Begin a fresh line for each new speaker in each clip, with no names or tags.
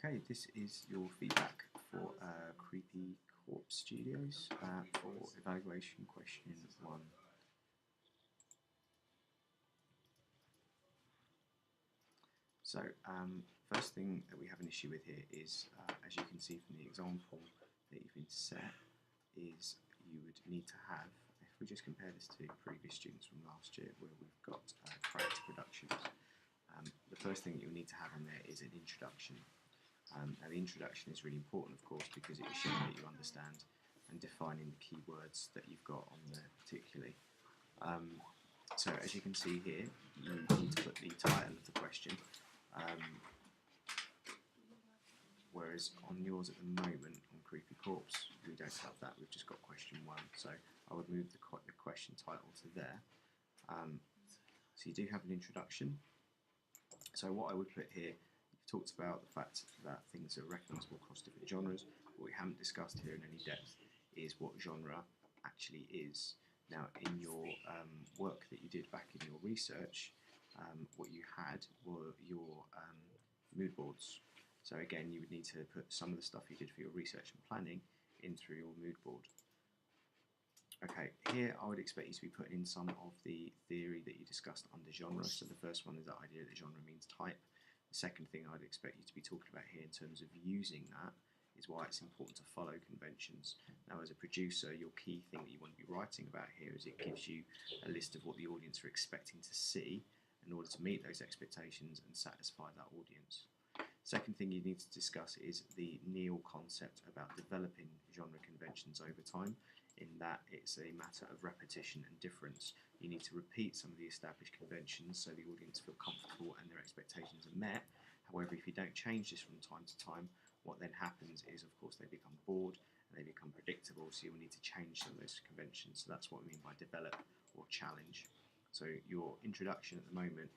Okay, this is your feedback for Creepy Corpse Studios for evaluation question 1. So, first thing that we have an issue with here is, as you can see from the example that you've been set, is you would need to have, if we just compare this to previous students from last year where we've got character productions, the first thing that you'll need to have on there is an introduction. Now the introduction is really important, of course, because it is showing that you understand and defining the keywords that you've got on there particularly. So as you can see here, you need to put the title of the question, whereas on yours at the moment, on Creepy Corpse, we don't have that, we've just got question 1, so I would move the question title to there. So you do have an introduction. So what I would put here, you've talked about the fact that things are recognisable across different genres. What we haven't discussed here in any depth is what genre actually is. Now, in your work that you did back in your research, what you had were your mood boards. So again, you would need to put some of the stuff you did for your research and planning in through your mood board. Okay, here I would expect you to be putting in some of the theory that you discussed under genre. So the first one is the idea that genre means type. The second thing I'd expect you to be talking about here in terms of using that is why it's important to follow conventions. Now, as a producer, your key thing that you want to be writing about here is it gives you a list of what the audience are expecting to see in order to meet those expectations and satisfy that audience. Second thing you need to discuss is the Neil concept about developing genre conventions over time, in that it's a matter of repetition and difference. You need to repeat some of the established conventions so the audience feel comfortable and their expectations are met. However, if you don't change this from time to time, what then happens is, of course, they become bored and they become predictable, so you'll need to change some of those conventions. So that's what I mean by develop or challenge. So your introduction at the moment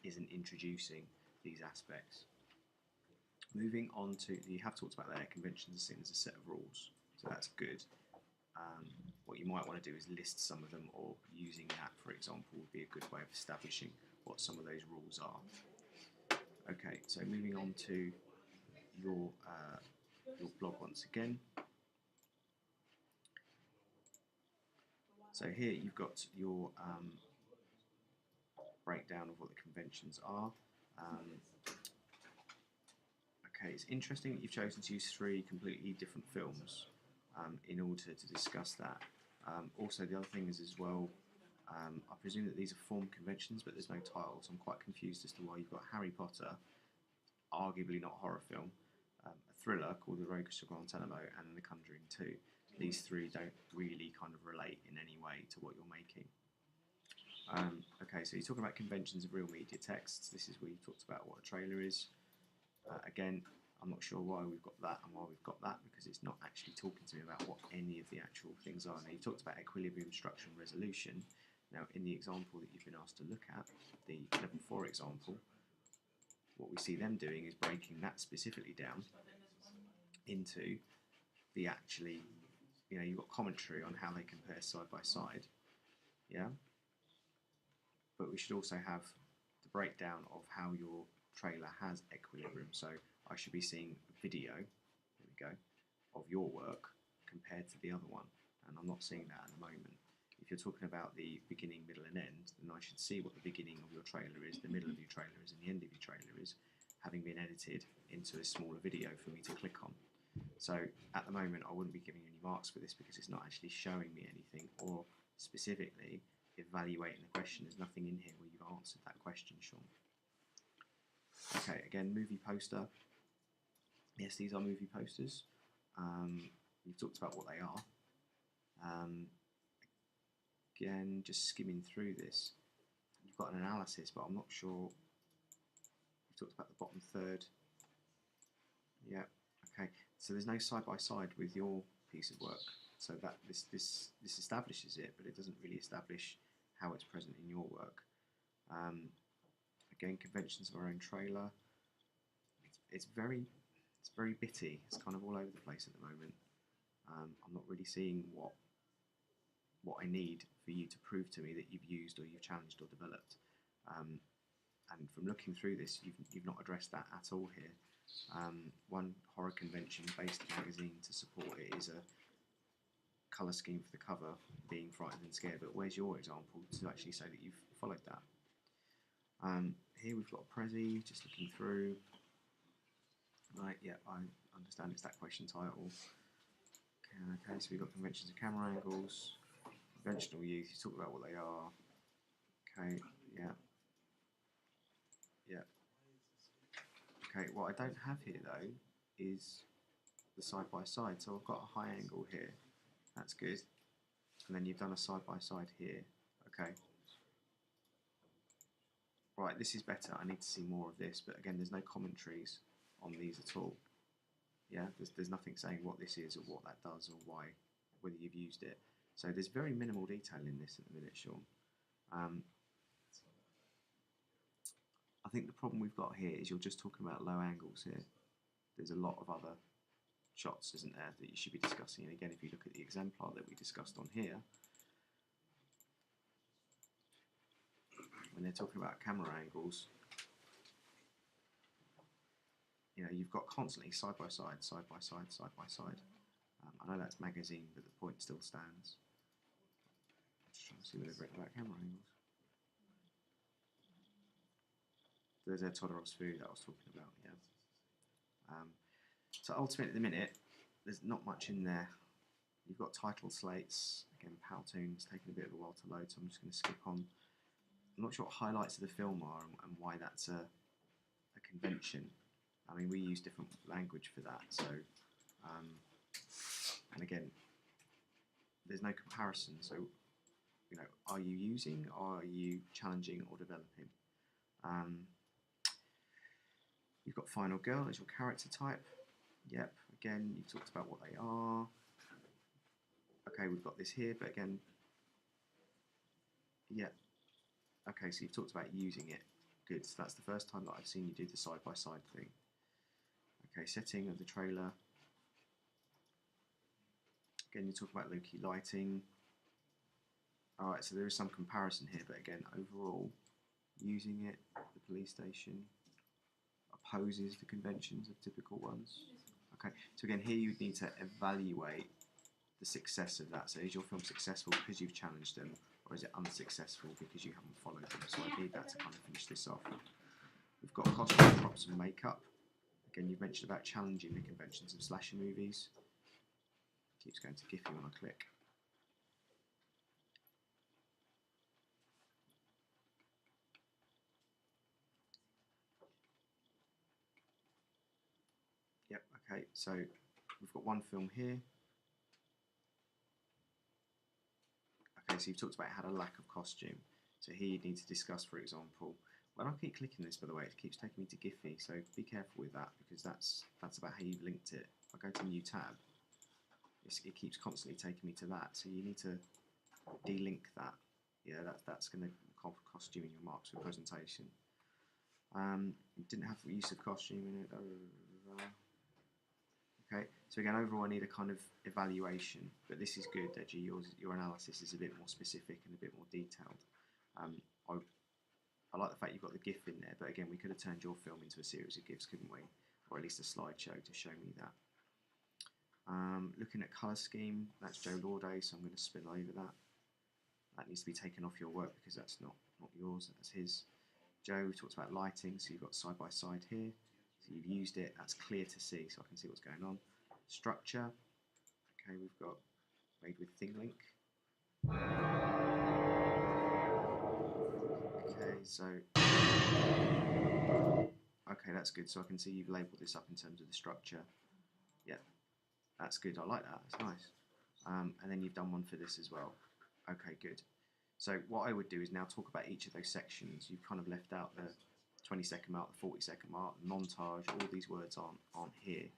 isn't introducing these aspects. Moving on to, you have talked about their conventions as seen as a set of rules, so that's good. What you might want to do is list some of them, or using that, for example, would be a good way of establishing what some of those rules are. Okay, so moving on to your blog once again. So here you've got your breakdown of what the conventions are. Okay, it's interesting that you've chosen to use 3 completely different films in order to discuss that. Also, the other thing is as well, I presume that these are form conventions, but there's no titles. I'm quite confused as to why you've got Harry Potter, arguably not a horror film, a thriller called The Rogues of Guantanamo, and then The Conjuring 2. These 3 don't really kind of relate in any way to what you're making. Okay, so you're talking about conventions of real media texts. This is where you talked about what a trailer is. Again, I'm not sure why we've got that and why we've got that, because it's not actually talking to me about what any of the actual things are. Now, you talked about equilibrium, structure and resolution. Now, in the example that you've been asked to look at, the level 4 example, what we see them doing is breaking that specifically down into the actually, you've got commentary on how they compare side by side, yeah? But we should also have the breakdown of how your trailer has equilibrium. So I should be seeing a video, there we go, of your work compared to the other one, and I'm not seeing that at the moment. If you're talking about the beginning, middle and end, then I should see what the beginning of your trailer is, the middle of your trailer is, and the end of your trailer is, having been edited into a smaller video for me to click on. So at the moment I wouldn't be giving you any marks for this because it's not actually showing me anything, or specifically evaluating the question. There's nothing in here where you've answered that question, Sean. Okay, again, movie poster. Yes, these are movie posters. We've talked about what they are. Again, just skimming through this, you've got an analysis, but I'm not sure. We've talked about the bottom third. Yeah, okay. So there's no side by side with your piece of work. So that this establishes it, but it doesn't really establish how it's present in your work. Again, conventions of our own trailer. It's very bitty. It's kind of all over the place at the moment. I'm not really seeing what I need for you to prove to me that you've used or you've challenged or developed. And from looking through this, you've not addressed that at all here. One horror convention-based magazine to support it is a colour scheme for the cover being frightened and scared, but where's your example to actually say that you've followed that? Here we've got Prezi, just looking through. Right, yeah, I understand it's that question title. Okay, so we've got conventions and camera angles, conventional use, you talk about what they are. Okay, yeah. Yeah. Okay, what I don't have here though is the side by side. So I've got a high angle here, that's good. And then you've done a side by side here. Okay. Right, this is better. I need to see more of this, but again, there's no commentaries on these at all. Yeah, there's nothing saying what this is or what that does or why, whether you've used it. So there's very minimal detail in this at the minute, Sean. I think the problem we've got here is you're just talking about low angles here. There's a lot of other shots, isn't there, that you should be discussing. And again, if you look at the exemplar that we discussed on here, when they're talking about camera angles, you know, you've got constantly side by side, side by side, side by side. I know that's magazine, but the point still stands. I'm just trying to see what they've written about camera angles. There's a Todorow's food that I was talking about, yeah. So ultimately at the minute, there's not much in there. You've got title slates, again Powtoon's taking a bit of a while to load, so I'm just going to skip on. I'm not sure what highlights of the film are and why that's a convention. I mean, we use different language for that, so, and again, there's no comparison, so, you know, are you using, or are you challenging or developing? You've got Final Girl as your character type. Yep, again, you've talked about what they are. Okay, we've got this here, but again, yeah. Okay, so you've talked about using it. Good, so that's the first time that I've seen you do the side-by-side thing. Okay, setting of the trailer. Again, you talk about low-key lighting. Alright, so there is some comparison here, but again, overall, using it, the police station, opposes the conventions of typical ones. Okay, so again, here you would need to evaluate the success of that. So is your film successful because you've challenged them, or is it unsuccessful because you haven't followed them? So I need that to kind of finish this off. We've got costume, props and makeup. Again, you've mentioned about challenging the conventions of slasher movies. It keeps going to Giphy when I click. Yep, okay, so we've got one film here. Okay, so you've talked about how a lack of costume. So here you need to discuss, for example, when I keep clicking this, by the way, it keeps taking me to Giphy, so be careful with that, because that's about how you've linked it. If I go to New Tab, it keeps constantly taking me to that, so you need to delink that. Yeah, that's going to cost you in your marks for presentation. It didn't have the use of costume in it. Okay, so again, overall I need a kind of evaluation, but this is good, Deji. Your analysis is a bit more specific and a bit more detailed. I like the fact you've got the GIF in there, but again, we could have turned your film into a series of GIFs, couldn't we? Or at least a slideshow to show me that. Looking at colour scheme, that's Joe Lauday, so I'm going to spin over that. That needs to be taken off your work because that's not yours, that's his. Joe, we've talked about lighting, so you've got side by side here. So you've used it, that's clear to see, so I can see what's going on. Structure, okay, we've got made with ThingLink. Okay, so, okay, that's good, so I can see you've labelled this up in terms of the structure. Yeah, that's good, I like that, that's nice. And then you've done one for this as well. Okay, good. So what I would do is now talk about each of those sections. You've kind of left out the 20-second mark, the 40-second mark, montage, all these words aren't here,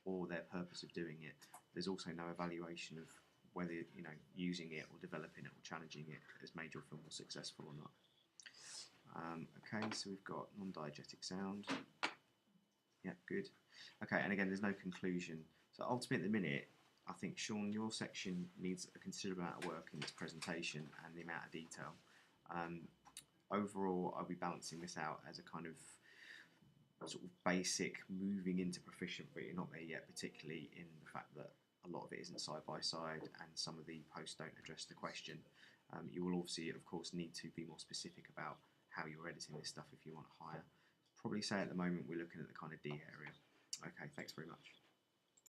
or their purpose of doing it. There's also no evaluation of whether, you know, using it or developing it or challenging it has made your film more successful or not. Okay, so we've got non-diegetic sound. Yeah, good. Okay, and again, there's no conclusion. So ultimately at the minute, I think, Sean, your section needs a considerable amount of work in its presentation and the amount of detail. Overall, I'll be balancing this out as a kind of sort of basic moving into proficient, but you're not there yet, particularly in the fact that a lot of it isn't side by side and some of the posts don't address the question. You will obviously, of course, need to be more specific about how you're editing this stuff if you want higher. Probably say at the moment we're looking at the kind of D area. Okay, thanks very much.